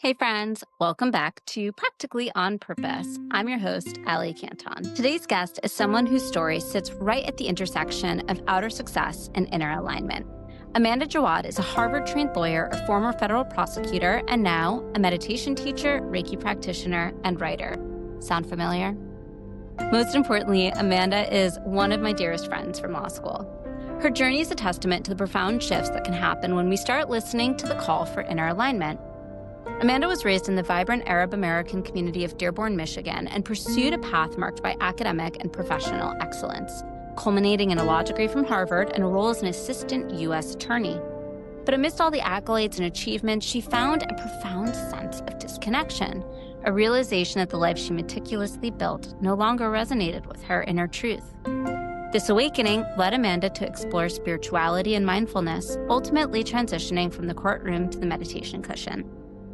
Hey friends, welcome back to Practically on Purpose. I'm your host, Ali Canton. Today's guest is someone whose story sits right at the intersection of outer success and inner alignment. Amanda Jawad is a Harvard-trained lawyer, a former federal prosecutor, and now a meditation teacher, Reiki practitioner, and writer. Sound familiar? Most importantly, Amanda is one of my dearest friends from law school. Her journey is a testament to the profound shifts that can happen when we start listening to the call for inner alignment. Amanda was raised in the vibrant Arab American community of Dearborn, Michigan, and pursued a path marked by academic and professional excellence, culminating in a law degree from Harvard and a role as an assistant U.S. attorney. But amidst all the accolades and achievements, she found a profound sense of disconnection, a realization that the life she meticulously built no longer resonated with her inner truth. This awakening led Amanda to explore spirituality and mindfulness, ultimately transitioning from the courtroom to the meditation cushion.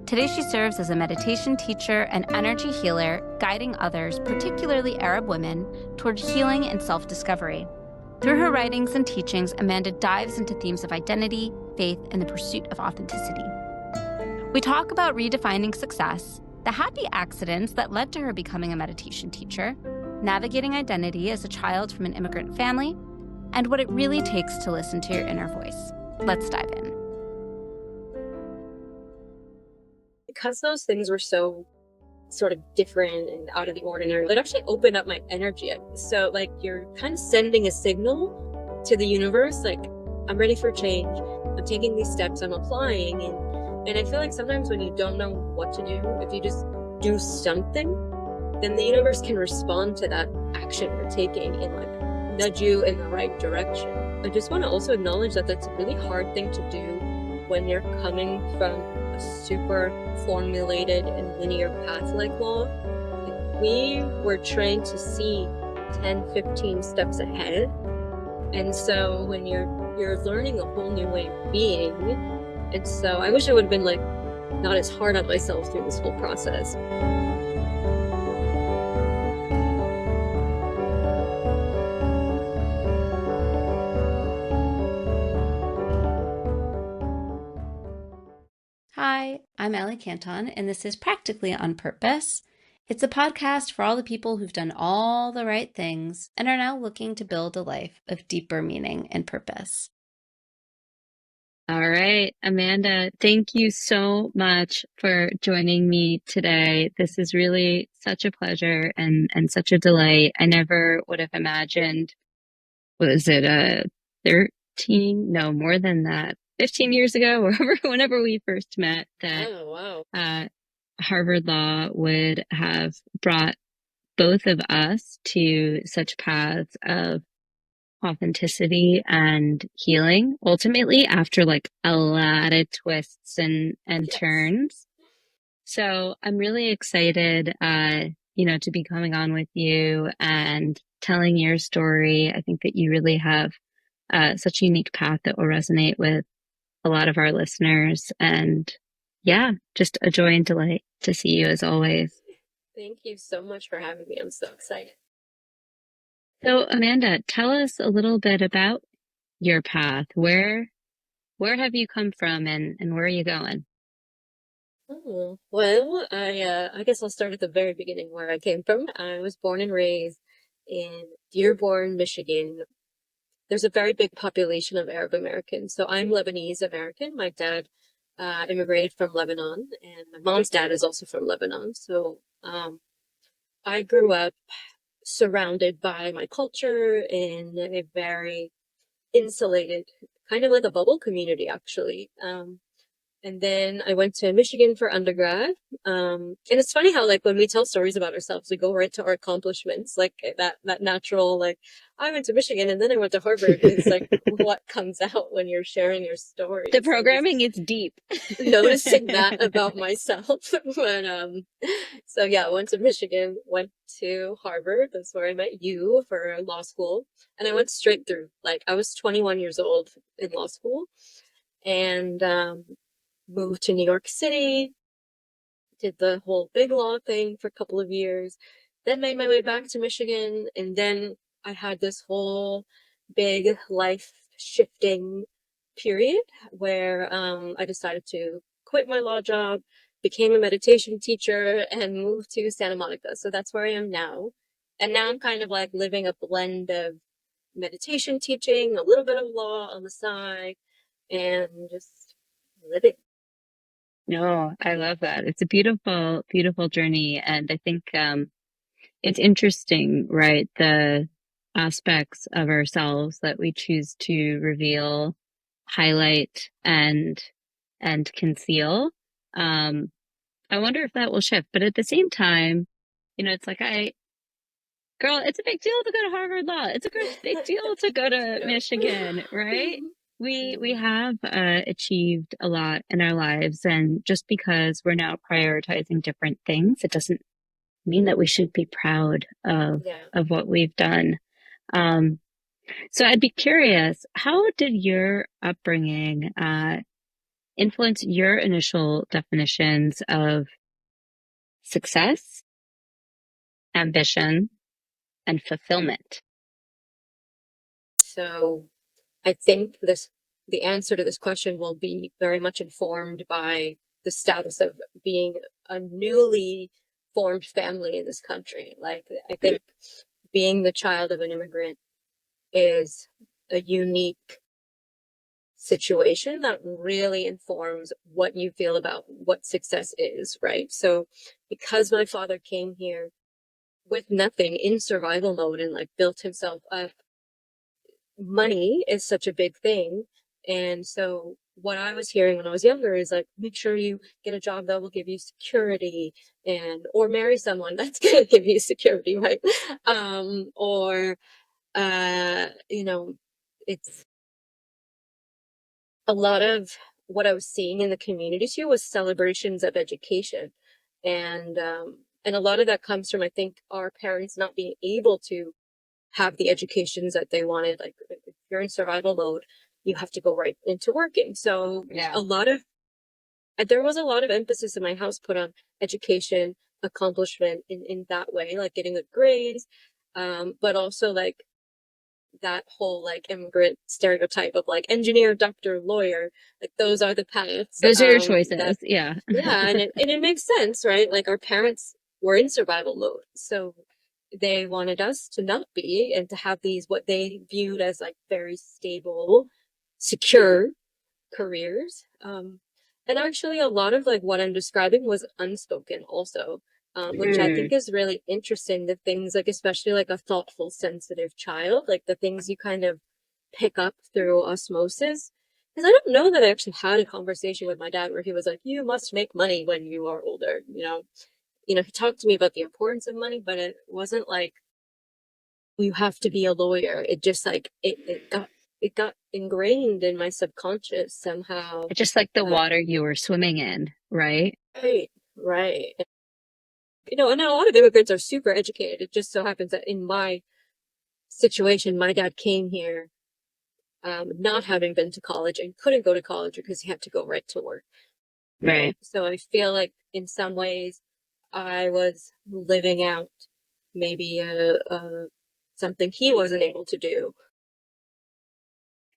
Today, she serves as a meditation teacher and energy healer, guiding others, particularly Arab women, toward healing and self-discovery. Through her writings and teachings, Amanda dives into themes of identity, faith, and the pursuit of authenticity. We talk about redefining success, the happy accidents that led to her becoming a meditation teacher, navigating identity as a child from an immigrant family, and what it really takes to listen to your inner voice. Let's dive in. Because those things were so sort of different and out of the ordinary, it actually opened up my energy. So like you're kind of sending a signal to the universe, like, I'm ready for change. I'm taking these steps, I'm applying. And I feel like sometimes when you don't know what to do, if you just do something, then the universe can respond to that action you're taking and like nudge you in the right direction. I just want to also acknowledge that that's a really hard thing to do when you're coming from a super formulated and linear path like law. We were trained to see 10, 15 steps ahead. And so when you're learning a whole new way of being, and so I wish I would have been like not as hard on myself through this whole process. Hi, I'm Ali Canton, and this is Practically on Purpose. It's a podcast for all the people who've done all the right things and are now looking to build a life of deeper meaning and purpose. All right, Amanda, thank you so much for joining me today. This is really such a pleasure and such a delight. I never would have imagined, was it 13? No, more than that. 15 years ago, whenever we first met, that Oh, wow. Harvard Law would have brought both of us to such paths of authenticity and healing, ultimately after like a lot of twists and Yes. turns. So I'm really excited, to be coming on with you and telling your story. I think that you really have such a unique path that will resonate with a lot of our listeners. And yeah, just a joy and delight to see you as always. Thank you so much for having me. I'm so excited. So Amanda, tell us a little bit about your path. Where have you come from and where are you going? Oh, well, I guess I'll start at the very beginning where I came from. I was born and raised in Dearborn, Michigan. There's a very big population of Arab Americans. So I'm Lebanese American. My dad immigrated from Lebanon, and my mom's dad is also from Lebanon. So I grew up surrounded by my culture in a very insulated, kind of like a bubble community, actually. And then I went to Michigan for undergrad. And it's funny how, like, when we tell stories about ourselves, we go right to our accomplishments, like that natural, like, I went to Michigan and then I went to Harvard. It's like what comes out when you're sharing your story. The programming is deep. Noticing that about myself. But so yeah, I went to Michigan, went to Harvard. That's where I met you for law school. And I went straight through. Like, I was 21 years old in law school and moved to New York City, did the whole big law thing for a couple of years, then made my way back to Michigan, and then I had this whole big life shifting period where I decided to quit my law job, became a meditation teacher and moved to Santa Monica. So that's where I am now. And now I'm kind of like living a blend of meditation teaching, a little bit of law on the side, and just living. No, I love that. It's a beautiful, beautiful journey. And I think it's interesting, right? The aspects of ourselves that we choose to reveal, highlight, and conceal. Um, I wonder if that will shift. But at the same time, it's like girl, it's a big deal to go to Harvard Law. It's a great big deal to go to Michigan, right? We have achieved a lot in our lives, and just because we're now prioritizing different things, it doesn't mean that we should be proud Yeah. of what we've done. Um, so I'd be curious, how did your upbringing influence your initial definitions of success, ambition, and fulfillment? So I think the answer to this question will be very much informed by the status of being a newly formed family in this country. Like, I think being the child of an immigrant is a unique situation that really informs what you feel about what success is, right? So because my father came here with nothing in survival mode and like built himself up, money is such a big thing. And so what I was hearing when I was younger is like, make sure you get a job that will give you security, and or marry someone that's going to give you security, right? Or you know, it's a lot of what I was seeing in the community too was celebrations of education. And a lot of that comes from, I think, our parents not being able to have the educations that they wanted. Like, if you're in survival mode, you have to go right into working. So Yeah. there was a lot of emphasis in my house put on education, accomplishment in that way, like getting good grades. But also like that whole like immigrant stereotype of like engineer, doctor, lawyer, like those are the paths. Those are your That choices. Yeah. yeah, and it makes sense, right? Like, our parents were in survival mode, so they wanted us to not be, and to have these what they viewed as like very stable, secure careers. And actually, a lot of like what I'm describing was unspoken also, which I think Mm. is really interesting. The things like, especially like a thoughtful, sensitive child, like the things you kind of pick up through osmosis. Because I don't know that I actually had a conversation with my dad where he was like, "You must make money when you are older." He talked to me about the importance of money, but it wasn't like you have to be a lawyer. It just like it got ingrained in my subconscious somehow. Just like the Uh, water you were swimming in, right? right, right. And a lot of immigrants are super educated. It just so happens that in my situation, my dad came here not having been to college and couldn't go to college because he had to go right to work. Right. So I feel like in some ways I was living out maybe something he wasn't able to do.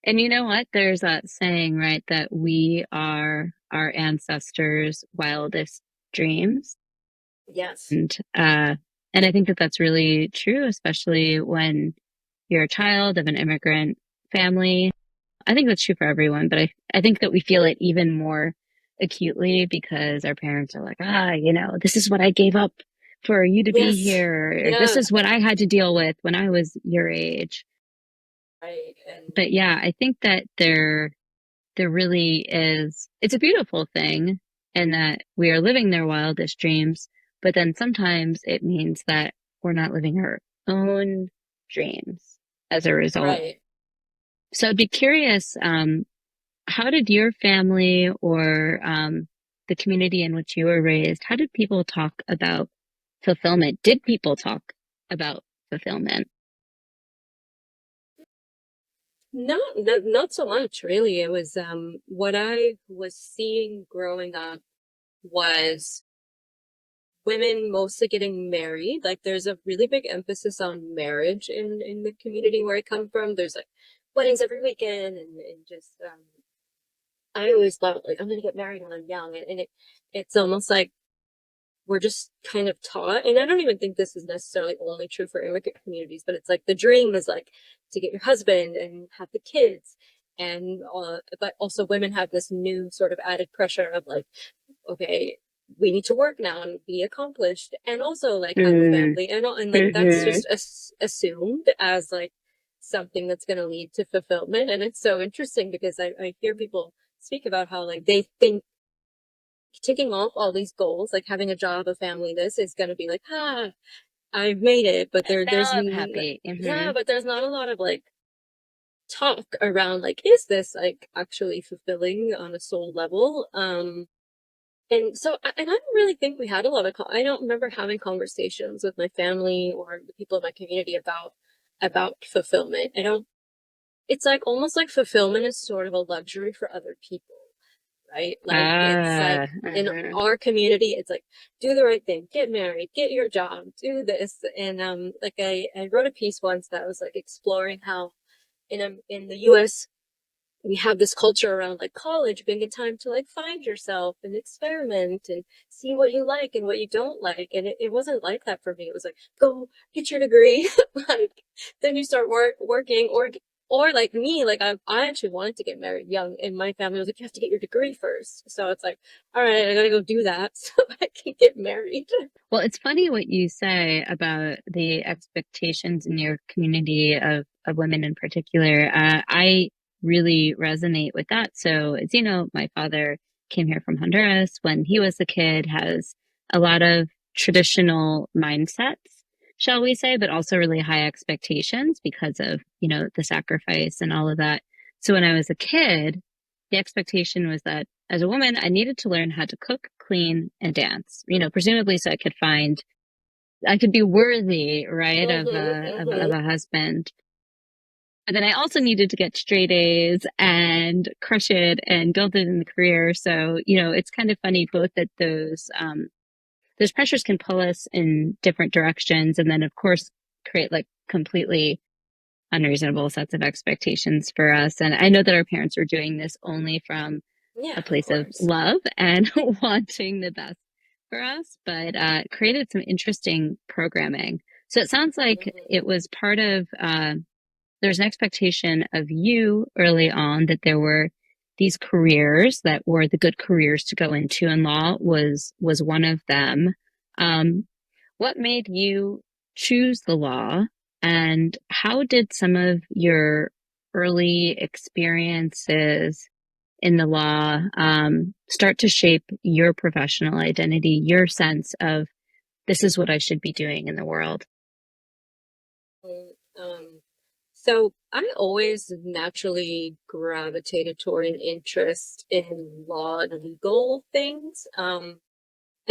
And you know what? There's that saying, right, that we are our ancestors' wildest dreams. Yes. And and I think that that's really true, especially when you're a child of an immigrant family. I think that's true for everyone, but I think that we feel it even more acutely because our parents are like, this is what I gave up for you to be Yes. here, or this Yeah. is what I had to deal with when I was your age. Right. And But yeah, I think that there really is, it's a beautiful thing in that we are living their wildest dreams, but then sometimes it means that we're not living our own dreams as a result. right. So I'd be curious, how did your family or the community in which you were raised, how did people talk about fulfillment? Did people talk about fulfillment? Not so much really. It was what I was seeing growing up was women mostly getting married. Like, there's a really big emphasis on marriage in the community where I come from. There's like weddings every weekend, and just I always thought like I'm gonna get married when I'm young, and it's almost like we're just kind of taught, and I don't even think this is necessarily only true for immigrant communities, but it's like the dream is like to get your husband and have the kids, and but also women have this new sort of added pressure of like, okay, we need to work now and be accomplished, and also like have a Mm, family, and all, and like that's mm-hmm. just assumed as like something that's going to lead to fulfillment, and it's so interesting because I hear people speak about how like they think ticking off all these goals, like having a job, a family, this is going to be like, I've made it. But Now I'm happy. yeah, Hmm. but there's not a lot of like talk around like, is this like actually fulfilling on a soul level? And so, and I don't really think we had a lot of, I don't remember having conversations with my family or the people in my community about fulfillment. I don't, it's like almost like fulfillment is sort of a luxury for other people, right? Like it's like Ah, in uh-huh. our community, it's like do the right thing, get married, get your job, do this. And like I wrote a piece once that was like exploring how in the US we have this culture around like college being a time to like find yourself and experiment and see what you like and what you don't like. And it wasn't like that for me. It was like, go get your degree. Like then you start working or like me, like I actually wanted to get married young and my family was like, you have to get your degree first. So it's like, all right, I gotta go do that so I can get married. Well, it's funny what you say about the expectations in your community of women in particular. I really resonate with that. So, as you know, my father came here from Honduras when he was a kid, has a lot of traditional mindsets, shall we say, but also really high expectations because of, the sacrifice and all of that. So when I was a kid, the expectation was that as a woman, I needed to learn how to cook, clean, and dance, presumably so I could be worthy, right, of a husband. And then I also needed to get straight A's and crush it and build it in the career. So, it's kind of funny both that those pressures can pull us in different directions. And then of course create like completely unreasonable sets of expectations for us. And I know that our parents were doing this only from Yeah, a of place of course. love and wanting the best for us, but created some interesting programming. So it sounds like Hmm. it was part of, there's an expectation of you early on that there were these careers that were the good careers to go into, and law was one of them. Um, what made you choose the law, and how did some of your early experiences in the law start to shape your professional identity, your sense of this is what I should be doing in the world? Mm, so I always naturally gravitated toward an interest in law and legal things. And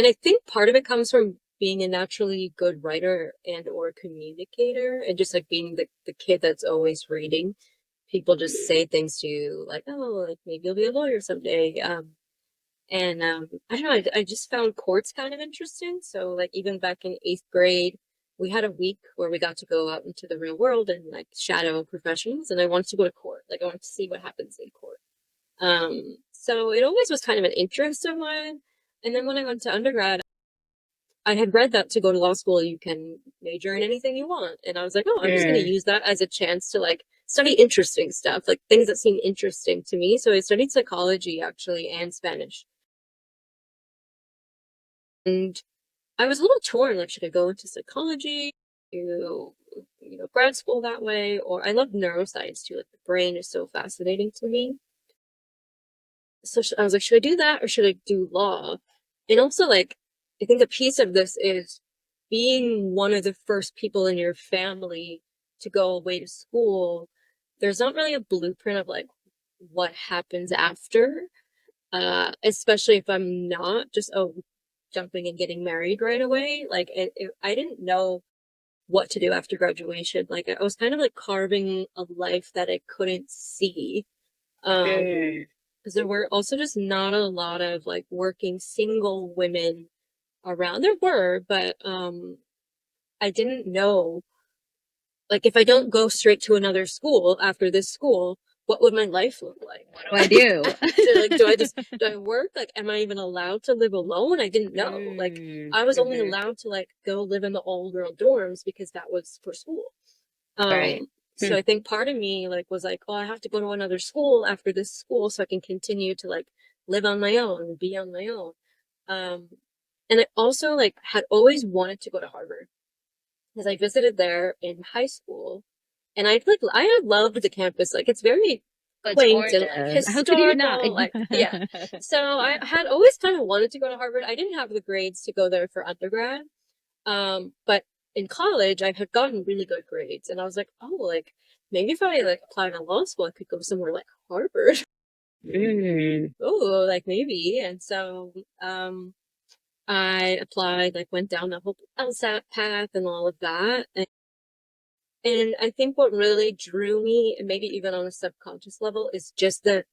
I think part of it comes from being a naturally good writer and or communicator and just like being the kid that's always reading. People just say things to you like, oh, like maybe you'll be a lawyer someday. And I don't know, I just found courts kind of interesting. So like even back in eighth grade, we had a week where we got to go out into the real world and like shadow professions. And I wanted to go to court. Like I wanted to see what happens in court. So it always was kind of an interest of mine. And then when I went to undergrad, I had read that to go to law school, you can major in anything you want. And I was like, oh, I'm just going to Mm. use that as a chance to like study interesting stuff, like things that seem interesting to me. So I studied psychology actually and Spanish. And I was a little torn, like, should I go into psychology, do, grad school that way? Or I love neuroscience too. Like the brain is so fascinating to me. So I was like, should I do that or should I do law? And also like, I think a piece of this is being one of the first people in your family to go away to school. There's not really a blueprint of like what happens after, especially if I'm not just, oh, jumping and getting married right away. Like I didn't know what to do after graduation. Like I was kind of like carving a life that I couldn't see. Mm. Because there were also just not a lot of like working single women around. There were, but I didn't know like if I don't go straight to another school after this school, what would my life look like? What do I do? So like, do I work? Like, am I even allowed to live alone? I didn't know. Like, I was only allowed to like go live in the all girl dorms because that was for school. Right. So I think part of me like was like, oh, I have to go to another school after this school so I can continue to like live on my own and be on my own. And I also like had always wanted to go to Harvard because I visited there in high school, and I loved the campus. Like it's very It's quaint and like gorgeous. How could you not? historical. Like yeah. So I had always kind of wanted to go to Harvard. I didn't have the grades to go there for undergrad, but in college I had gotten really good grades, and I was like, oh, like maybe if I like apply to law school, I could go somewhere like Harvard. Oh, like maybe. And so I applied, like went down the whole LSAT path and all of that. And I think what really drew me, and maybe even on a subconscious level, is just the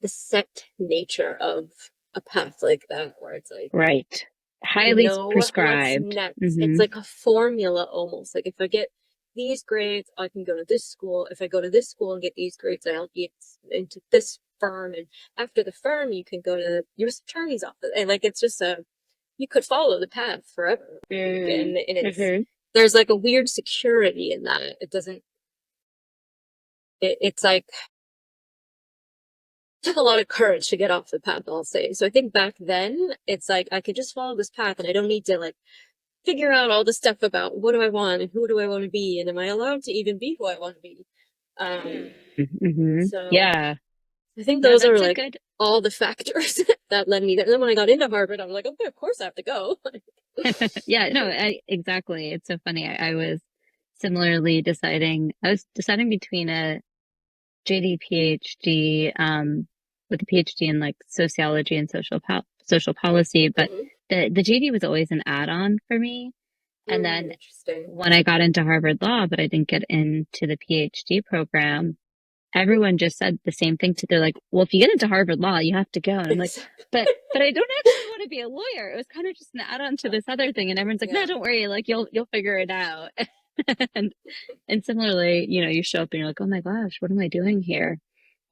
set nature of a path like that, where it's like Right. you Highly know what's prescribed. next. It's like a formula almost. Like if I get these grades, I can go to this school. If I go to this school and get these grades, I'll get into this firm. And after the firm, you can go to the U.S. Attorney's office. And like it's just you could follow the path forever. And it's there's like a weird security in that. It doesn't. It's like took a lot of courage to get off the path, I'll say. So I think back then, it's like I could just follow this path, and I don't need to like figure out all the stuff about what do I want and who do I want to be, and am I allowed to even be who I want to be. So Yeah. I think No, those are that's a like good. all the factors that led me there. And then when I got into Harvard, I'm like, okay, of course I have to go. Yeah, no, exactly. It's so funny. I was similarly deciding. I was deciding between a JD PhD, with a PhD in like sociology and social policy, but the JD was always an add-on for me. And then Interesting. when I got into Harvard Law, but I didn't get into the PhD program, everyone just said the same thing they're like, well, if you get into Harvard Law, you have to go. And I'm like, but I don't actually want to be a lawyer. It was kind of just an add-on to this other thing. And everyone's like, no, don't worry. Like you'll figure it out. and, and similarly, you show up and you're like, oh my gosh, what am I doing here?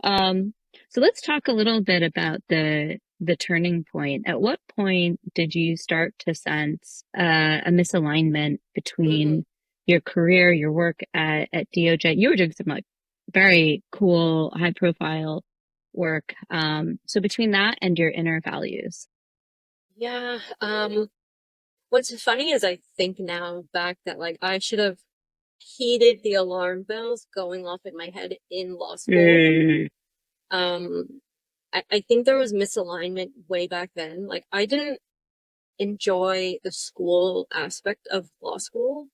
So let's talk a little bit about the turning point. At what point did you start to sense a misalignment between your career, your work at DOJ? You were doing some like very cool, high profile work. So between that and your inner values. Yeah. What's funny is I think now back that like I should have heeded the alarm bells going off in my head in law school. I think there was misalignment way back then. Like I didn't enjoy the school aspect of law school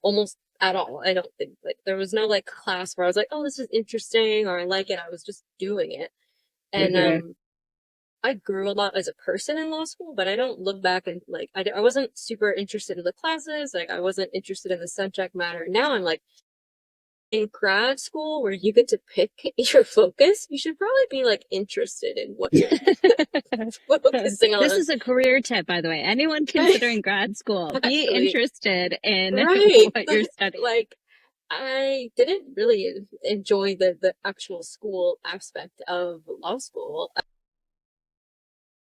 almost at all. I don't think like there was no like class where I was like, oh, this is interesting or I like it. I was just doing it. And I grew a lot as a person in law school, but I don't look back and like I wasn't super interested in the classes. Like I wasn't interested in the subject matter. Now I'm like in grad school where you get to pick your focus. You should probably be like interested in what you're focusing on. This is a career tip, by the way. Anyone considering grad school, be interested in what you're studying. Like I didn't really enjoy the actual school aspect of law school.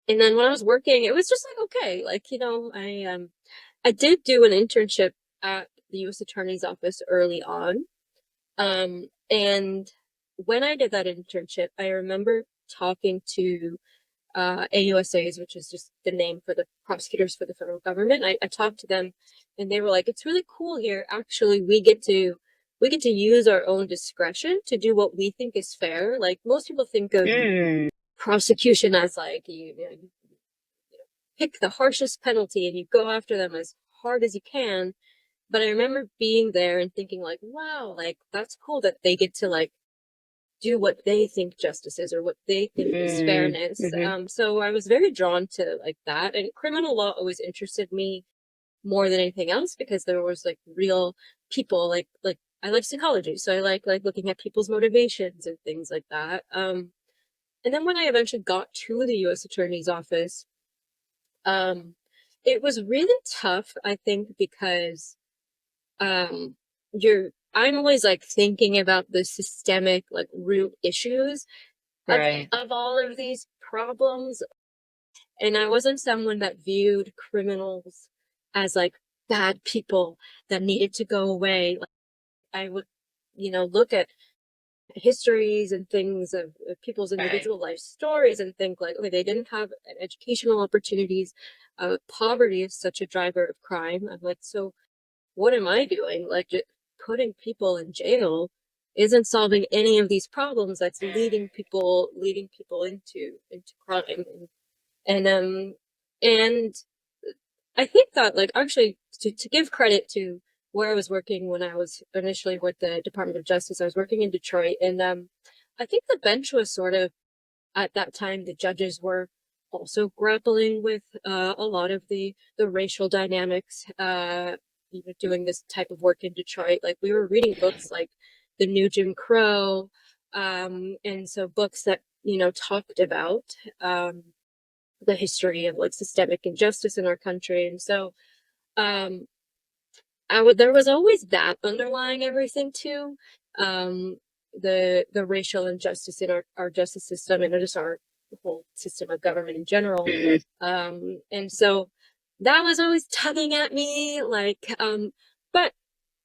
And then when I was working, it was just like, okay, like, I did do an internship at the U.S. Attorney's Office early on. And when I did that internship, I remember talking to AUSAs, which is just the name for the prosecutors for the federal government. I talked to them and they were like, it's really cool here. Actually, we get to use our own discretion to do what we think is fair. Like most people think of prosecution as like you pick the harshest penalty and you go after them as hard as you can. But I remember being there and thinking like, wow, like that's cool that they get to like do what they think justice is or what they think is fairness. So I was very drawn to like that, and criminal law always interested me more than anything else because there was like real people like I like psychology, so I like looking at people's motivations and things like that. And then when I eventually got to the U.S. Attorney's Office, it was really tough, I think, because you're I'm always like thinking about the systemic like root issues of Right. all of these problems. And I wasn't someone that viewed criminals as like bad people that needed to go away. Like I would, look at histories and things of people's Right. individual life stories and think like, okay, they didn't have educational opportunities. Poverty is such a driver of crime. I'm like, so what am I doing? Like, just putting people in jail isn't solving any of these problems. That's leading people into crime. And and I think that, like, actually, to give credit to where I was working when I was initially with the Department of Justice, I was working in Detroit, and I think the bench was sort of, at that time, the judges were also grappling with a lot of the racial dynamics. Doing this type of work in Detroit, like we were reading books like The New Jim Crow, and so books that talked about the history of like systemic injustice in our country. And so um there was always that underlying everything too. um the racial injustice in our justice system and just our whole system of government in general. Mhm. And so that was always tugging at me, like, but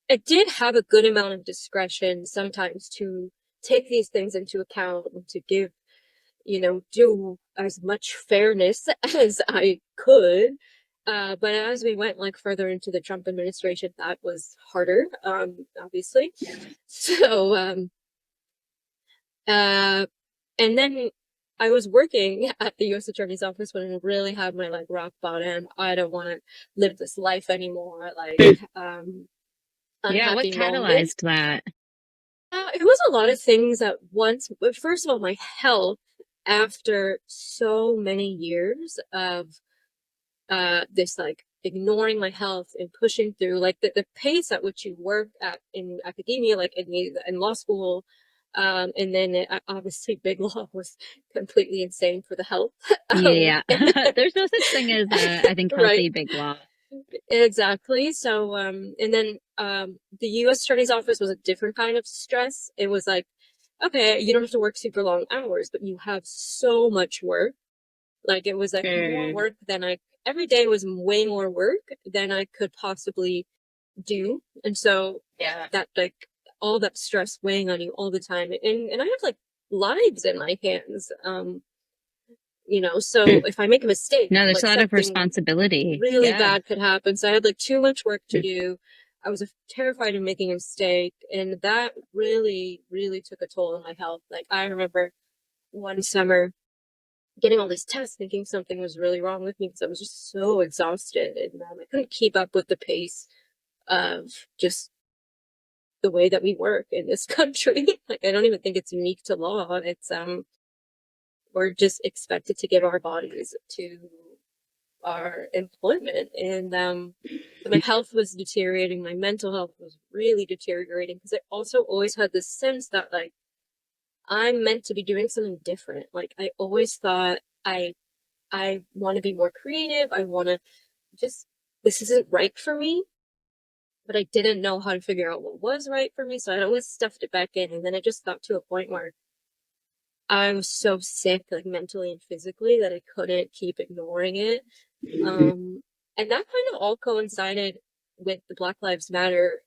I did have a good amount of discretion sometimes to take these things into account and to give, do as much fairness as I could. But as we went like further into the Trump administration, that was harder, obviously. So, uh, and then I was working at the U.S. Attorney's Office when I really had my like rock bottom. I don't want to live this life anymore. Like, Yeah, what unhappy moment. catalyzed that? It was a lot of things at once. But first of all, my health, after so many years of this like ignoring my health and pushing through, like the pace at which you work at in academia, like in law school, and then obviously big law was completely insane for the health. Yeah. There's no such thing as, I think, Right. healthy big law. Exactly. So, and then the U.S. Attorney's Office was a different kind of stress. It was like, okay, you don't have to work super long hours, but you have so much work. Like it was like more Sure. work than every day was way more work than I could possibly do. And so Yeah. that like all that stress weighing on you all the time. And I have like lives in my hands. So if I make a mistake, No, there's like a lot of something responsibility. really Yeah. bad could happen. So I had like too much work to do. I was terrified of making a mistake, and that really, really took a toll on my health. Like I remember one summer getting all these tests, thinking something was really wrong with me because I was just so exhausted, and I couldn't keep up with the pace of just the way that we work in this country. Like I don't even think it's unique to law. It's we're just expected to give our bodies to our employment, and my health was deteriorating, my mental health was really deteriorating, because I also always had this sense that like I'm meant to be doing something different. Like I always thought I want to be more creative, I want to just, this isn't right for me, but I didn't know how to figure out what was right for me, so I always stuffed it back in. And then it just got to a point where I was so sick, like mentally and physically, that I couldn't keep ignoring it. And that kind of all coincided with the Black Lives Matter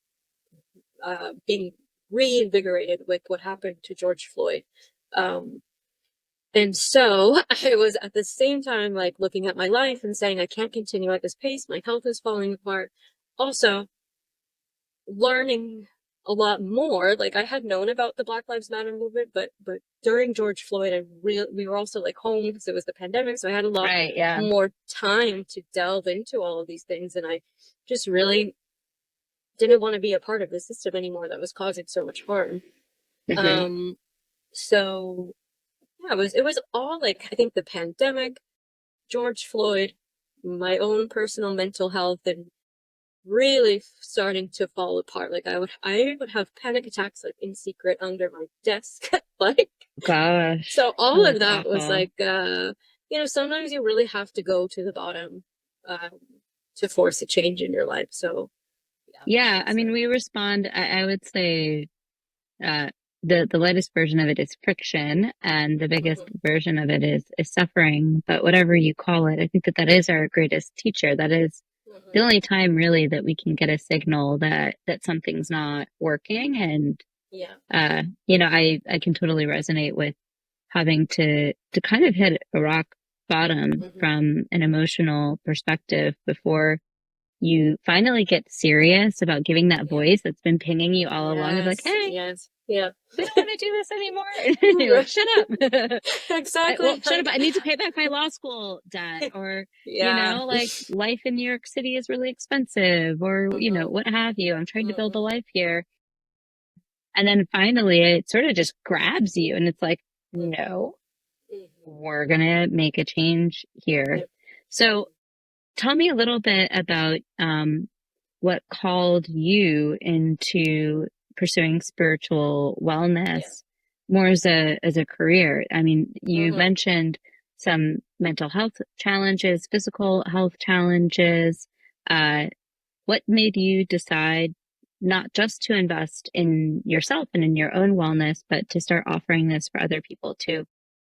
being reinvigorated with what happened to George Floyd. Um, and so I was at the same time like looking at my life and saying, I can't continue at this pace. My health is falling apart. Also, learning a lot more. Like I had known about the Black Lives Matter movement, but during George Floyd, we were also like home because it was the pandemic, so I had a lot Right. Yeah. more time to delve into all of ththese things, and I just really didn't want to be a part of the system anymore that was causing so much harm. Mhm. Um, so yeah, it was all like, I think the pandemic, George Floyd, my own personal mental health, and really starting to fall apart. Like I would have panic attacks like in secret under my desk. Like, Gosh. so all Oh, of that's that was awful. like, sometimes you really have to go to the bottom um to force a change in your life. So Yeah, I mean, we respond, I would say, uh, the lightest version of it is friction, and the biggest Mhm, version of it is suffering. But whatever you call it, I think that that is our greatest teacher. That is the mhm. only time really that we can get a signal that something's not working. And Yeah. I can totally resonate with having to kind of hit a rock bottom Mhm. from an emotional perspective before you finally get serious about giving that Yeah. voice that's been pinging you all along of like, Yes. hey, Yes. Yeah. we don't want to do this anymore. And you're like, Right. shut up. Well, Exactly. shut up. Like, I need to pay back my law school debt, or, yeah. like life in New York City is really expensive, or, Mhm, what have you. I'm trying to build a mhm, life here. And then finally it sort of just grabs you and it's like, mhm, no, mhm. we're going to make a change here. Yep. So tell me a little bit about, what called you into pursuing spiritual Yeah. wellness more as a career. I mean, you Mhm. mentioned some mental health challenges, physical health challenges. Uh, what made you decide not just to invest in yourself and in your own wellness, but to start offering this for other people too?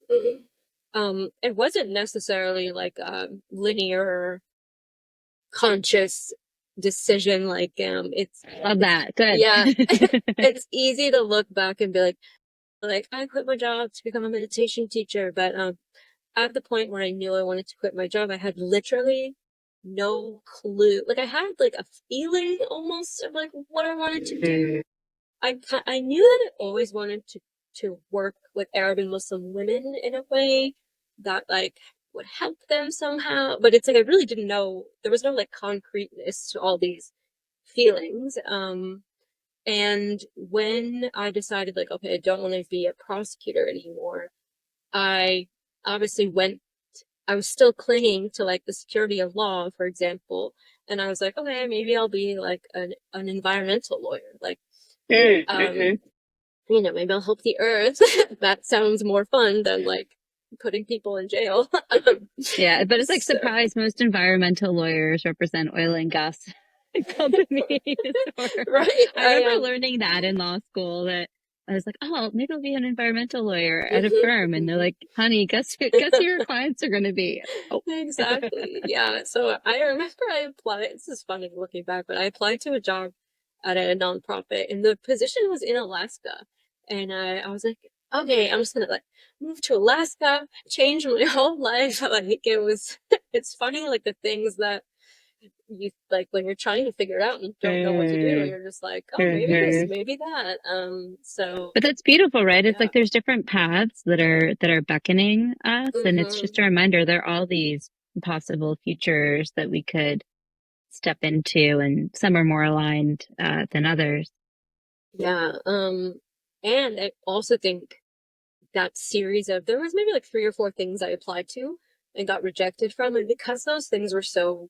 Mhm. It wasn't necessarily like a linear conscious decision. Like, Love it's that. Good. yeah, it's easy to look back and be like I quit my job to become a meditation teacher, but at the point where I knew I wanted to quit my job, I had literally no clue. Like I had like a feeling almost of like what I wanted to do. I knew that I always wanted to work with Arab and Muslim women in a way that like would help them somehow. But it's like I really didn't know, there was no like concreteness to all these feelings. And when I decided like, okay, I don't want to be a prosecutor anymore, I obviously went, I was still clinging to like the security of law, for example. And I was like, okay, maybe I'll be like an environmental lawyer. Like, Mm-hmm. um, maybe I'll help the earth. That sounds more fun than like putting people in jail. Yeah, but it's like So, surprise. Most environmental lawyers represent oil and gas companies. Or right. I remember learning that in law school that I was like, oh, maybe I'll be an environmental lawyer at a Mhm, firm, and they're mhm. like, honey, guess who your clients are going to be? Oh, Exactly. Yeah. So I remember I applied. This is funny looking back, but I applied to a job at a nonprofit, and the position was in Alaska. And I was like, okay, I'm just gonna like move to Alaska, change my whole life. Like it was, it's funny, like the things that you like when you're trying to figure it out and you don't know what to do. mm-hmm. You're just like, oh, maybe this, maybe that. So But that's beautiful, right? It's yeah. like there's different paths that are beckoning us, and it's Hmm. just a reminder there are all these possible futures that we could step into, and some are more aligned than others. Yeah. And I also think that series of, there was maybe like three or four things I applied to and got rejected from, and because those things were so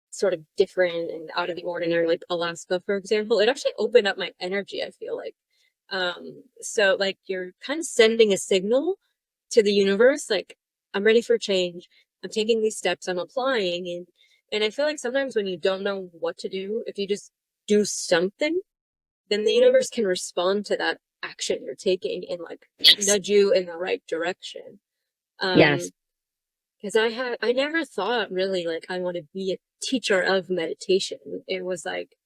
sort of different and out of the ordinary, like Alaska, for example, it actually opened up my energy, I feel like. So like you're kind of sending a signal to the universe, like, I'm ready for change. I'm taking these steps, I'm applying, and I feel like sometimes when you don't know what to do, if you just do something, then the universe can respond to that action you're taking and like Yes. nudge you in the right direction. Yes. Because I never thought really like I want to be a teacher of meditation. It was like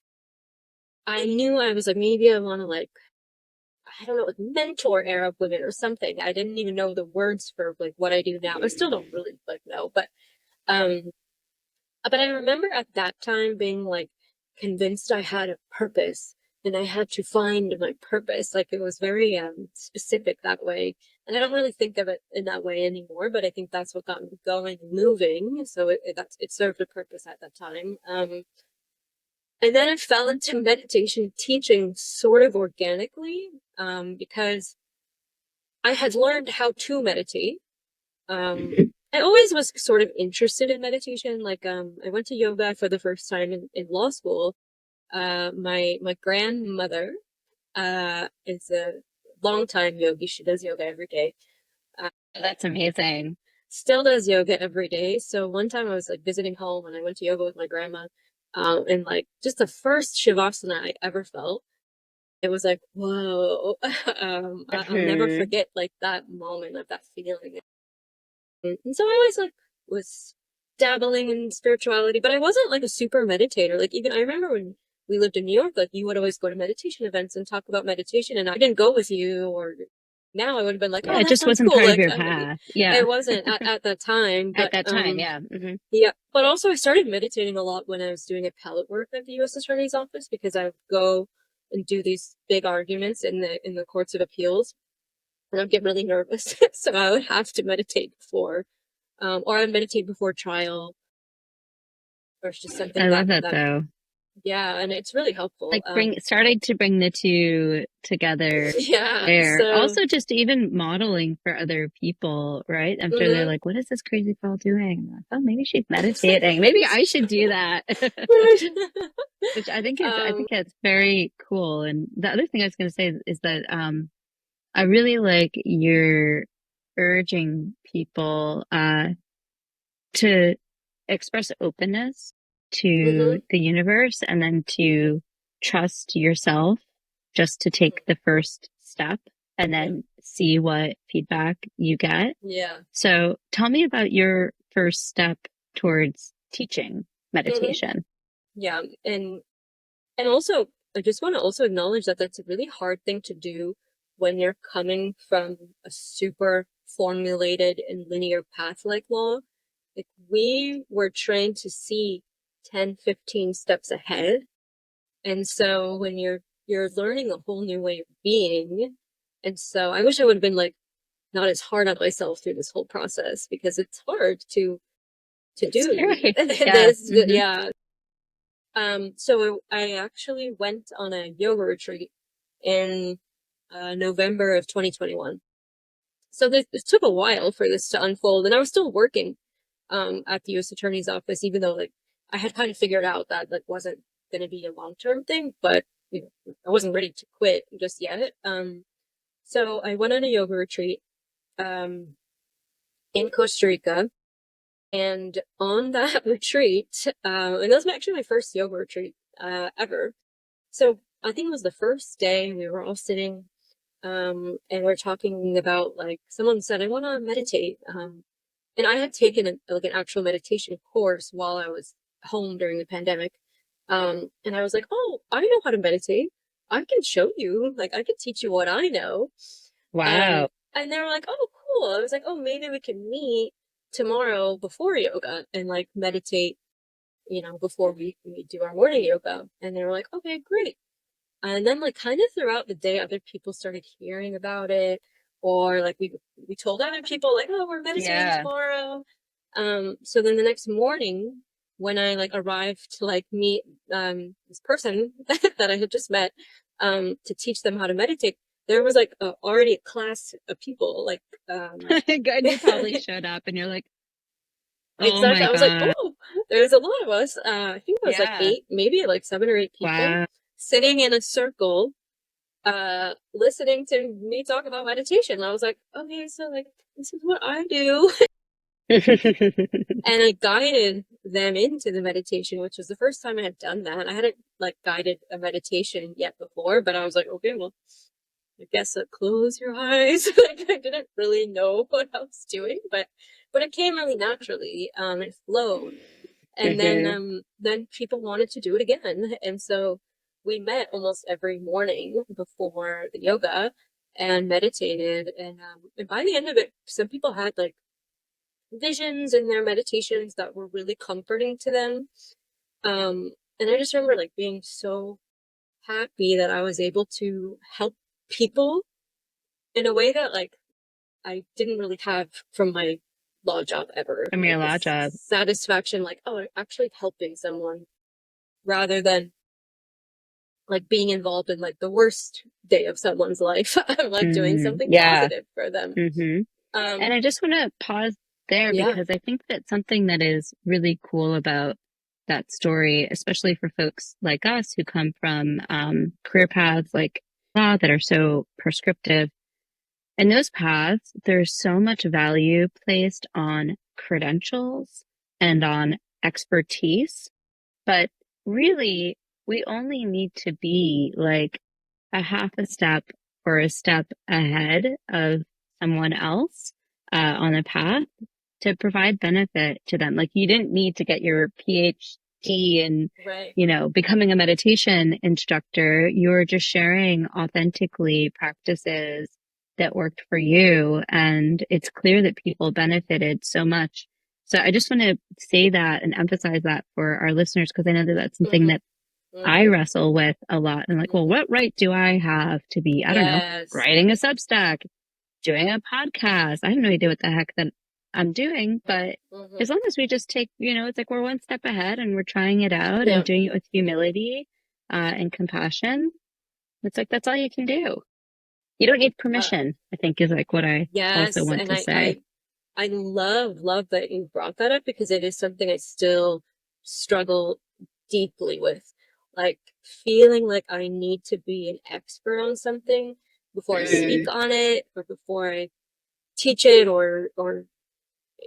I knew I was like maybe I want to like, I don't know, like mentor Arab women or something. I didn't even know the words for like what I do now. I still don't really like know, um but I remember at that time being like convinced I had a purpose and I had to find my purpose. Like it was very specific that way. And I don't really think of it in that way anymore, but I think that's what got me going and moving. So it served a purpose at that time. And then I fell into meditation teaching sort of organically, because I had learned how to meditate. I always was sort of interested in meditation. Like, I went to yoga for the first time in law school. My grandmother, is a longtime yogi. She does yoga every day. Uh, That's amazing. Still does yoga every day. So one time I was like visiting home and I went to yoga with my grandma. And like just the first Shavasana I ever felt, it was like, whoa. I'll never forget like that moment of that feeling. And so I always like was dabbling in spirituality, but I wasn't like a super meditator. Like even I remember when we lived in New York, like you would always go to meditation events and talk about meditation, and I didn't go with you. Or now I would have been like, Yeah, oh, it that just sounds wasn't cool. part of Like your path. Yeah. it wasn't at that time, At but that time, yeah. yeah. But also I started meditating a lot when I was doing appellate work at the U.S. Attorney's Office, because I would go and do these big arguments in the courts of appeals, and I'd get really nervous. So I would have to meditate before, or I would meditate before trial, or it's just something I love that that though. yeah, and it's really helpful. Like starting to bring the two together Yeah. there. So Also just even modeling for other people, right? I'm sure they're mhm. like, what is this crazy girl doing? I'm like, oh, maybe she's meditating. Maybe I should do that. Which I think um, it's very cool. And the other thing I was going to say is that I really like you're urging people to express openness to mhm, the universe and then to trust yourself just to take the first step and yeah, then see what feedback you get. yeah, So tell me about your first step towards teaching mhm, meditation. yeah, and also I just want to also acknowledge that that's a really hard thing to do when you're coming from a super formulated and linear path like law. Like we were trained to see 10, 15 steps ahead. And so when you're learning a whole new way of being, and so I wish I would have been like not as hard on myself through this whole process, because it's hard to It's do scary. Yeah. this. Yeah. So I actually went on a yoga retreat in November of 2021. So it took a while for this to unfold, and I was still working at the U.S. Attorney's Office, even though like I had kind of figured out that that wasn't going to be a long-term thing, but you know, I wasn't ready to quit just yet. So I went on a yoga retreat um, in Costa Rica, and on that retreat, and that was actually my first yoga retreat ever. So I think it was the first day we were all sitting, and we're talking about like someone said, I want to meditate. And I had taken like an actual meditation course while I was home during the pandemic. And I was like, oh, I know how to meditate. I can show you, like, I can teach you what I know. Wow. And they were like, oh, cool. I was like, oh, maybe we can meet tomorrow before yoga and like meditate, before we do our morning yoga. And they were like, okay, great. And then like kind of throughout the day, other people started hearing about it, or like we told other people like, oh, we're meditating Yeah. tomorrow. So then the next morning when I like arrived to like meet this person that I had just met to teach them how to meditate, there was like already a class of people like Good. You probably showed up and you're like, oh exactly. my I was like, God. oh, there's a lot of us. I think it was like Yeah. eight, maybe like 7 or 8 people Wow. sitting in a circle listening to me talk about meditation. And I was like, okay, so like this is what I do. And I guided them into the meditation, which was the first time I had done that. I hadn't like guided a meditation yet before, but I was like, okay, well, I guess close your eyes. Like I didn't really know what I was doing, but it came really naturally. It flowed. And then people wanted to do it again. And so we met almost every morning before the yoga and meditated. And by the end of it, some people had like visions in their meditations that were really comforting to them. And I just remember like being so happy that I was able to help people in a way that like I didn't really have from my law job ever. From your Like law this job. satisfaction, like, oh, I'm actually helping someone, rather than like being involved in like the worst day of someone's life. I'm like doing something Yeah. positive for them. And Um, I just want to pause there yeah. because I think that something that is really cool about that story, especially for folks like us who come from career paths like law that are so prescriptive, in those paths, there's so much value placed on credentials and on expertise. But really, we only need to be like a half a step or a step ahead of someone else on a path to provide benefit to them. Like you didn't need to get your PhD in, Right. becoming a meditation instructor. You were just sharing authentically practices that worked for you. And it's clear that people benefited so much. So I just want to say that and emphasize that for our listeners, because I know that that's something Hmm. that I Hmm. wrestle with a lot. And like, well, Hmm. what right do I have to be, I don't know, Yes. writing a Substack, doing a podcast? I have no idea what the heck that I'm doing, but Hmm. as long as we just take, it's like we're one step ahead and we're trying it out and Yeah. doing it with humility, and compassion. It's like, that's all you can do. You don't need Uh, permission, I think is like what I also yes. want And to say. I love that you brought that up because it is something I still struggle deeply with. Like feeling like I need to be an expert on something before I speak on it or before I teach it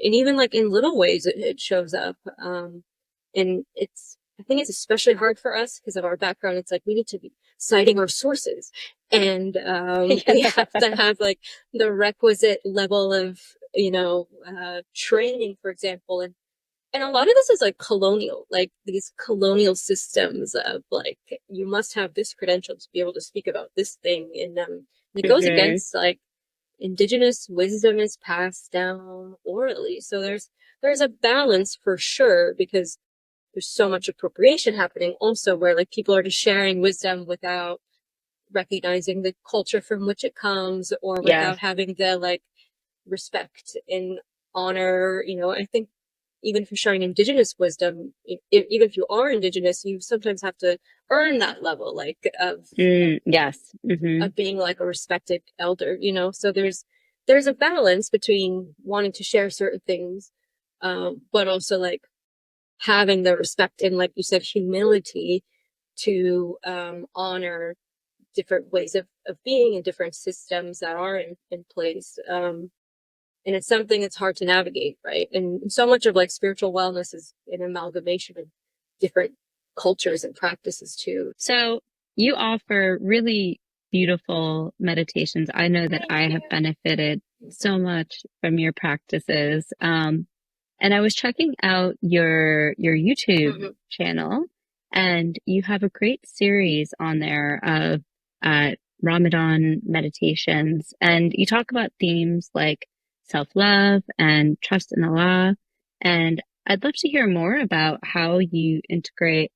and even like in little ways it shows up. And I think it's especially hard for us because of our background. It's like we need to be citing our sources and we have to have like the requisite level of, training, for example. And a lot of this is like colonial, like these colonial systems of like, you must have this credential to be able to speak about this thing. And it goes Mhm. against like indigenous wisdom is passed down orally. So there's a balance for sure because there's so much appropriation happening also where like people are just sharing wisdom without recognizing the culture from which it comes or Yeah, without having the like respect and honor. I think even for sharing indigenous wisdom, even if you are indigenous, you sometimes have to earn that level like yes. Hmm. of being like a respected elder, so there's a balance between wanting to share certain things, but also like having the respect and like you said, humility to honor different ways of being and different systems that are in place. And it's something that's hard to navigate, right? And so much of like spiritual wellness is an amalgamation of different cultures and practices too. So you offer really beautiful meditations. I know that Thank I have you. benefited so much from your practices. And I was checking out your YouTube Hmm. channel, and you have a great series on there of uh, Ramadan meditations, and you talk about themes like self-love and trust in Allah. And I'd love to hear more about how you integrate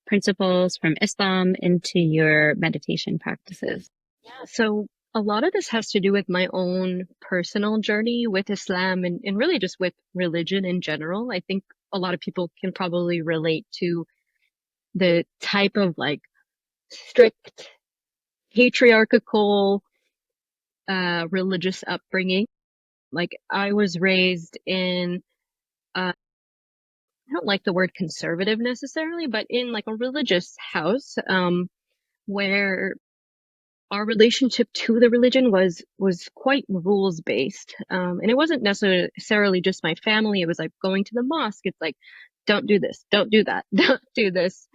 principles from Islam into your meditation practices. Yeah, so a lot of this has to do with my own personal journey with Islam and really just with religion in general. I think a lot of people can probably relate to the type of like strict patriarchal religious upbringing. Like I was raised in I don't like the word conservative necessarily, but in like a religious house where our relationship to the religion was quite rules based, and it wasn't necessarily just my family. It was like going to the mosque. It's like, don't do this, don't do that, don't do this.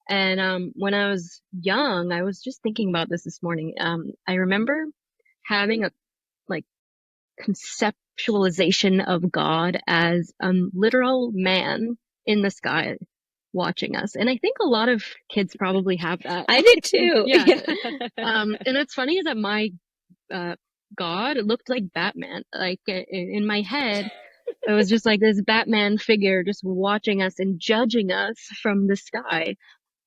And when I was young, I was just thinking about this morning. I remember having a like conceptualization of God as a literal man in the sky watching us. And I think a lot of kids probably have that. I did too. Yeah. Yeah. And it's funny is that my uh, God looked like Batman. Like in my head, it was just like this Batman figure just watching us and judging us from the sky.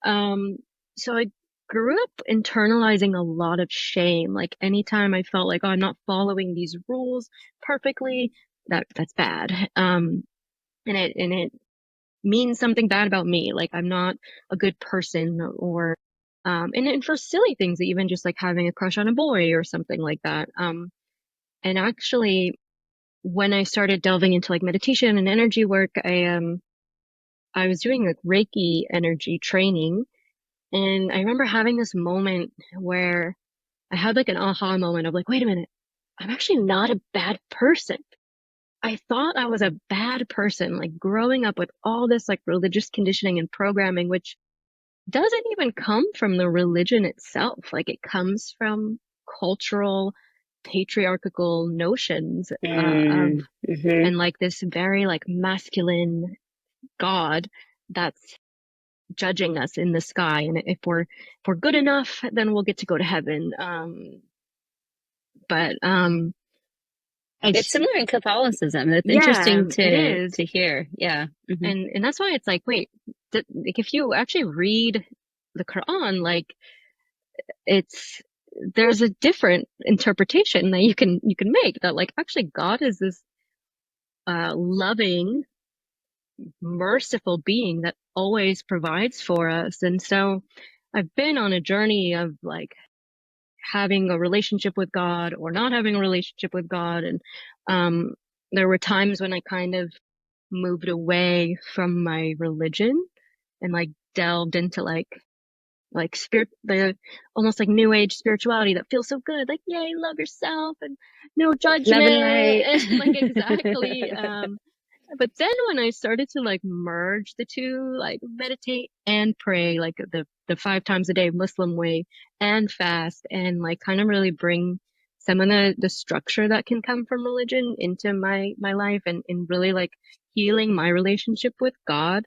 Um, so I grew up internalizing a lot of shame. Like anytime I felt like, oh, I'm not following these rules perfectly, that's bad. And it means something bad about me. Like I'm not a good person or, and for silly things, even just like having a crush on a boy or something like that. And actually when I started delving into like meditation and energy work, I was doing like Reiki energy training. And I remember having this moment where I had like an aha moment of like, wait a minute, I'm actually not a bad person. I thought I was a bad person, like growing up with all this like religious conditioning and programming, which doesn't even come from the religion itself. Like it comes from cultural, patriarchal notions of Mm-hmm. and like this very like masculine God that's judging us in the sky. And if we're good enough, then we'll get to go to heaven. But It's it's similar in Catholicism. It's yeah, interesting it is. to hear. Yeah. Mm-hmm. And that's why it's like, wait, like if you actually read the Quran, like it's there's a different interpretation that you can make that like actually God is this loving, merciful being that always provides for us. And so I've been on a journey of like having a relationship with God or not having a relationship with God. And um there were times when I kind of moved away from my religion and like delved into like spirit, the almost like new age spirituality that feels so good, like yay, love yourself and no Love and judgment light. and like exactly. But then when I started to like merge the two, like meditate and pray, like the 5 times a day Muslim way, and fast, and like kind of really bring some of the structure that can come from religion into my life, and really like healing my relationship with God,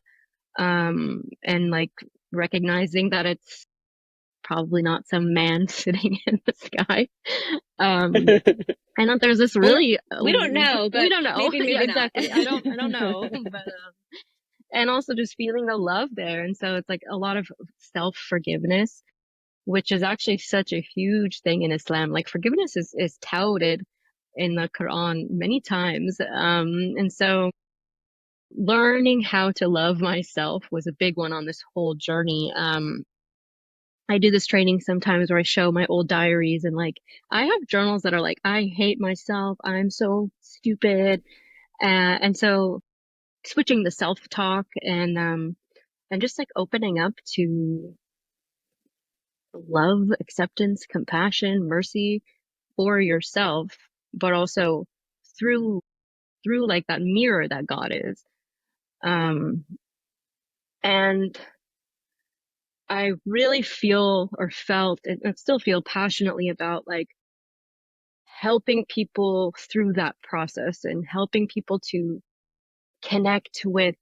and like recognizing that it's probably not some man sitting in the sky. Um, and that there's this Or really, we don't know, we but don't know. maybe, Yeah, maybe not. exactly. I don't know, but, and also just feeling the love there. And so it's like a lot of self-forgiveness, which is actually such a huge thing in Islam. Like forgiveness is touted in the Quran many times. And so learning how to love myself was a big one on this whole journey. I do this training sometimes where I show my old diaries, and like I have journals that are like, I hate myself, I'm so stupid. And so switching the self-talk and just like opening up to love, acceptance, compassion, mercy for yourself, but also through like that mirror that God is. Um and I really feel or felt and still feel passionately about like helping people through that process and helping people to connect with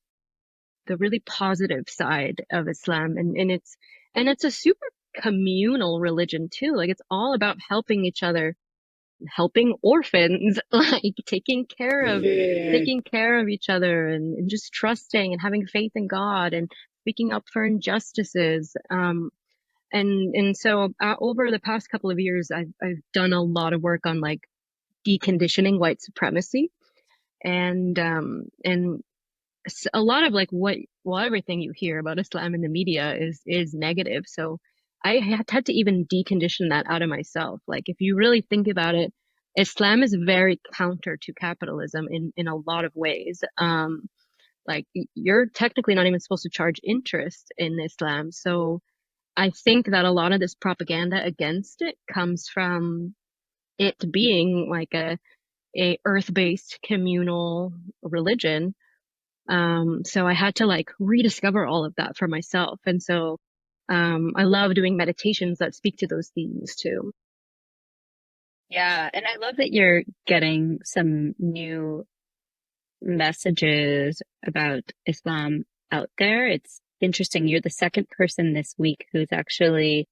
the really positive side of Islam. And it's a super communal religion too. Like it's all about helping each other, helping orphans, like Mm. taking care of each other, and just trusting and having faith in God and speaking up for injustices. And so over the past couple of years, I've done a lot of work on like deconditioning white supremacy, and a lot of like everything you hear about Islam in the media is negative. So I had to even decondition that out of myself. Like if you really think about it, Islam is very counter to capitalism in a lot of ways. Like you're technically not even supposed to charge interest in Islam. So I think that a lot of this propaganda against it comes from it being like a earth-based communal religion. So I had to like rediscover all of that for myself. And so I love doing meditations that speak to those themes too. Yeah. And I love that you're getting some new messages about Islam out there. It's interesting. You're the second person this week who's actually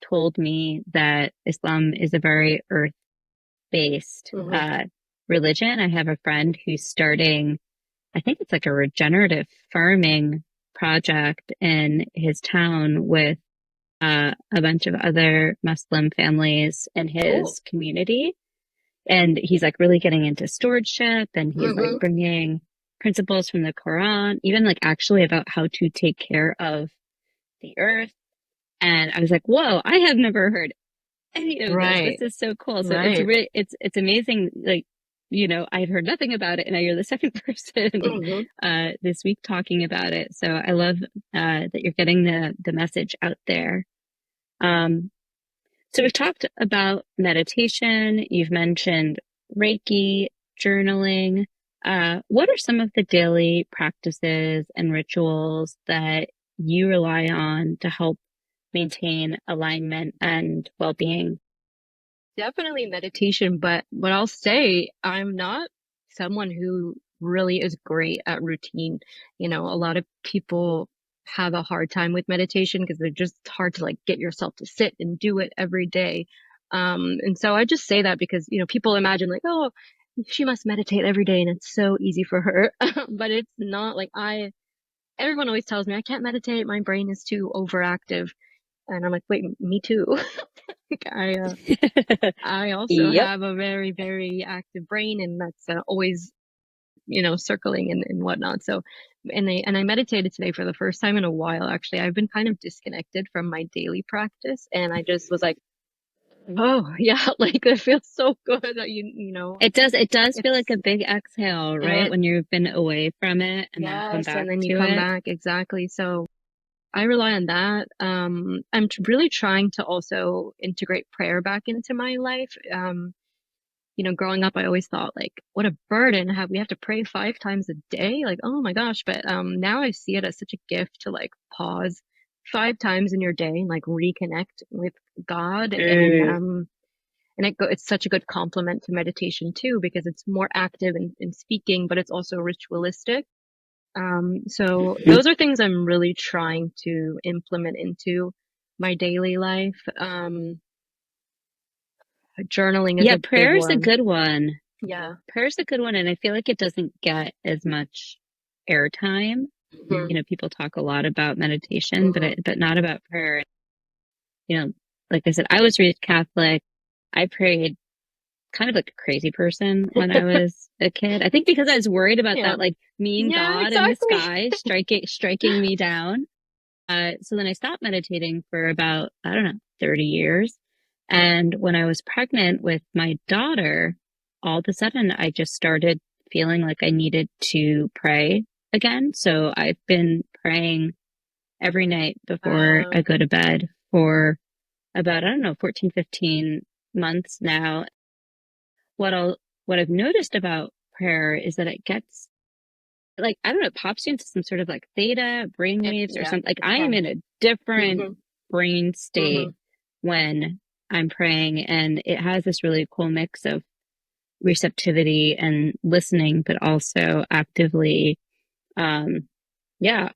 told me that Islam is a very earth-based Hmm. religion. I have a friend who's starting, I think it's like a regenerative farming project in his town with a bunch of other Muslim families in Cool. his community. And he's like really getting into stewardship, and he's like Hmm. bringing principles from the Quran, even like actually about how to take care of the earth. And I was like, whoa, I have never heard any of this. This Right. is so cool. So it's Right. really, it's amazing. Like, I've heard nothing about it, and now you're the second person, Hmm. this week talking about it. So I love, that you're getting the message out there. Um, so we've talked about meditation. You've mentioned Reiki, journaling. What are some of the daily practices and rituals that you rely on to help maintain alignment and well-being? Definitely meditation, but what I'll say, I'm not someone who really is great at routine. You know, a lot of people have a hard time with meditation because they're just hard to like get yourself to sit and do it every day. And so I just say that because, you know, people imagine like, oh, she must meditate every day and it's so easy for her. But it's not like everyone always tells me I can't meditate. My brain is too overactive. And I'm like, wait, me too. I also Yep. have a very, very active brain, and that's always, you know, circling and whatnot. So, and I meditated today for the first time in a while. Actually, I've been kind of disconnected from my daily practice, and I just was like, oh yeah, like it feels so good that you know, It does feel like a it's big exhale, right? it, When you've been away from it and then come yes, and back then you to come it. back exactly. So I rely on that. I'm really trying to also integrate prayer back into my life. You know, growing up, I always thought like, what a burden we have to pray 5 times a day. Like, oh my gosh. But now I see it as such a gift to like pause 5 times in your day and like reconnect with God. Mm. And it's such a good complement to meditation too, because it's more active in speaking, but it's also ritualistic. So Mhm. those are things I'm really trying to implement into my daily life. Journaling is Yeah, a big prayer is a one. good one. Yeah. Prayer is a good one, and I feel like it doesn't get as much airtime. You Mhm. know, people talk a lot about meditation, but Mhm. but not about prayer. You know, like I said, I was raised Catholic. I prayed kind of like a crazy person when I was a kid. I think because I was worried about Yeah. that like mean Yeah, God in the exactly. sky striking me down. So then I stopped meditating for about, I don't know, 30 years. And when I was pregnant with my daughter, all of a sudden I just started feeling like I needed to pray again. So I've been praying every night before I Wow. go to bed for about, I don't know, 14, 15 months now. What I've noticed about prayer is that it gets like, I don't know, it pops you into some sort of like theta brainwaves or Yeah, something. Like it I am can. in a different Mhm. brain state Mhm. when I'm praying, and it has this really cool mix of receptivity and listening, but also actively, um, yeah,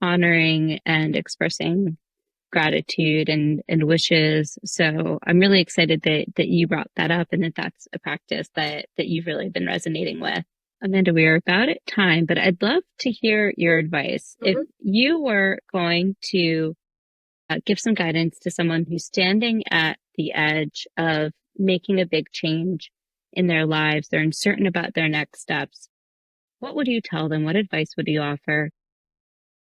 honoring and expressing gratitude and wishes. So I'm really excited that you brought that up and that that's a practice that you've really been resonating with. Amanda, we are about at time, but I'd love to hear your advice. If Mhm. you were going to give some guidance to someone who's standing at the edge of making a big change in their lives, they're uncertain about their next steps, what would you tell them? What advice would you offer?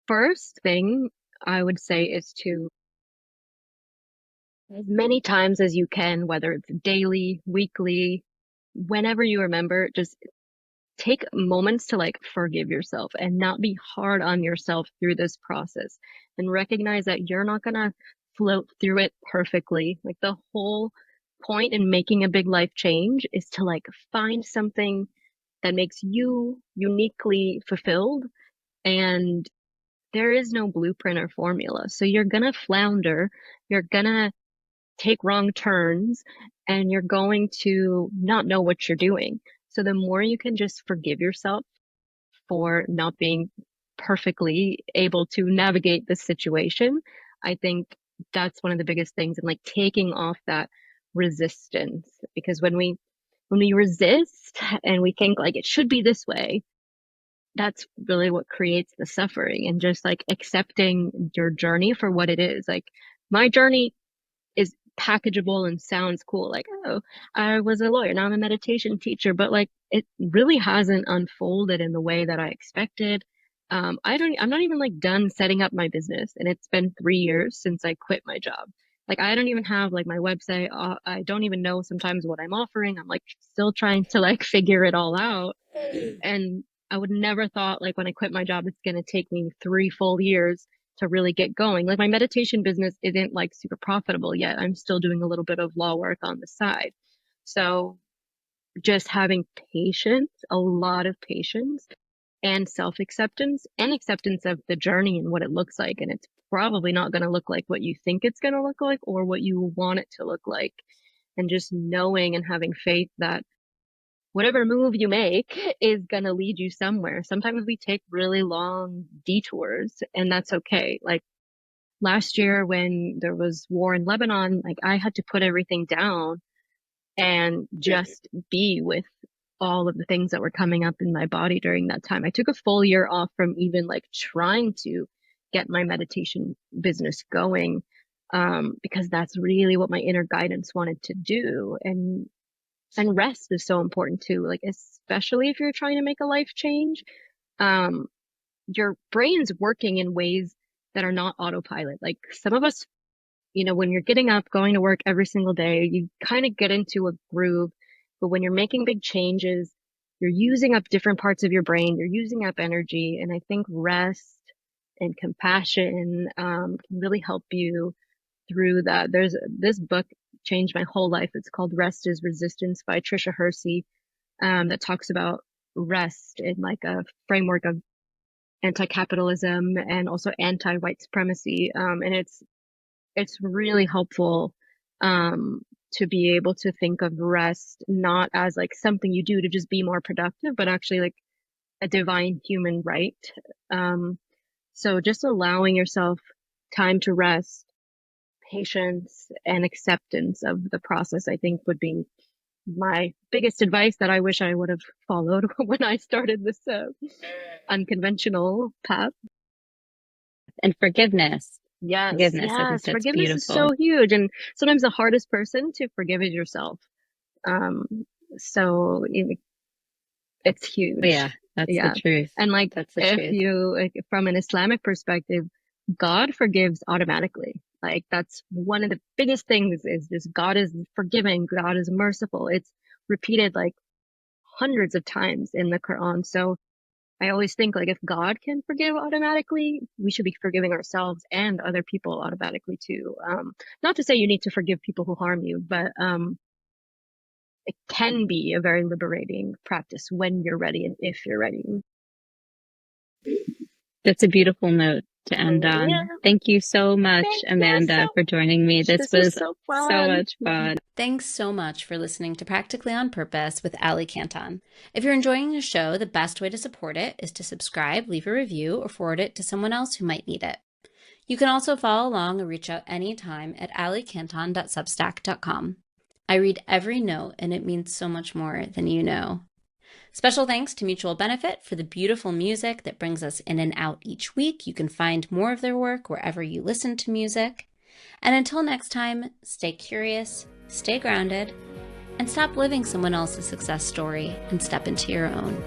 First thing I would say is to, as many times as you can, whether it's daily, weekly, whenever you remember, just take moments to like forgive yourself and not be hard on yourself through this process and recognize that you're not going to float through it perfectly. Like the whole point in making a big life change is to like find something that makes you uniquely fulfilled, and there is no blueprint or formula. So you're going to flounder, you're going to take wrong turns, and you're going to not know what you're doing. So the more you can just forgive yourself for not being perfectly able to navigate this situation, I think that's one of the biggest things, and like taking off that resistance. Because when we resist and we think like it should be this way, that's really what creates the suffering. And just like accepting your journey for what it is. Like my journey is packageable and sounds cool. Like, oh, I was a lawyer, now I'm a meditation teacher, but like it really hasn't unfolded in the way that I expected. I'm not even like done setting up my business, and it's been 3 years since I quit my job. Like, I don't even have like my website. I don't even know sometimes what I'm offering. I'm like still trying to like figure it all out. And I would never thought like when I quit my job, it's going to take me 3 full years to really get going. Like my meditation business isn't like super profitable yet. I'm still doing a little bit of law work on the side. So just having patience, a lot of patience, and self-acceptance and acceptance of the journey and what it looks like. And it's probably not going to look like what you think it's going to look like or what you want it to look like. And just knowing and having faith that whatever move you make is going to lead you somewhere. Sometimes we take really long detours, and that's okay. Like last year when there was war in Lebanon, like I had to put everything down and just be with all of the things that were coming up in my body during that time. I took a full year off from even like trying to get my meditation business going, because that's really what my inner guidance wanted to do. And rest is so important too, like especially if you're trying to make a life change. Your brain's working in ways that are not autopilot. Like some of us, when you're getting up, going to work every single day, you kind of get into a groove. But when you're making big changes, you're using up different parts of your brain, you're using up energy. And I think rest and compassion can really help you through that. There's this book changed my whole life. It's called Rest is Resistance by Trisha Hersey, that talks about rest in like a framework of anti-capitalism and also anti-white supremacy. And it's really helpful to be able to think of rest not as like something you do to just be more productive, but actually like a divine human right. So just allowing yourself time to rest, patience, and acceptance of the process, I think would be my biggest advice that I wish I would have followed when I started this unconventional path. And forgiveness. Yes, I think yes. that's Forgiveness is beautiful. so huge. And sometimes the hardest person to forgive is yourself. So it's huge. Yeah, that's the truth. And like, that's the if truth. you, like, from an Islamic perspective, God forgives automatically. Like that's one of the biggest things is just God is forgiving. God is merciful. It's repeated like hundreds of times in the Quran. So I always think like if God can forgive automatically, we should be forgiving ourselves and other people automatically too. Not to say you need to forgive people who harm you, but it can be a very liberating practice when you're ready and if you're ready. That's a beautiful note to end on. Yeah. Thank you so much, Thank you Amanda, so for joining me. This was so much fun. Thanks so much for listening to Practically on Purpose with Ali Canton. If you're enjoying the show, the best way to support it is to subscribe, leave a review, or forward it to someone else who might need it. You can also follow along or reach out anytime at alicanton.substack.com. I read every note, and it means so much more than you know. Special thanks to Mutual Benefit for the beautiful music that brings us in and out each week. You can find more of their work wherever you listen to music. And until next time, stay curious, stay grounded, and stop living someone else's success story and step into your own.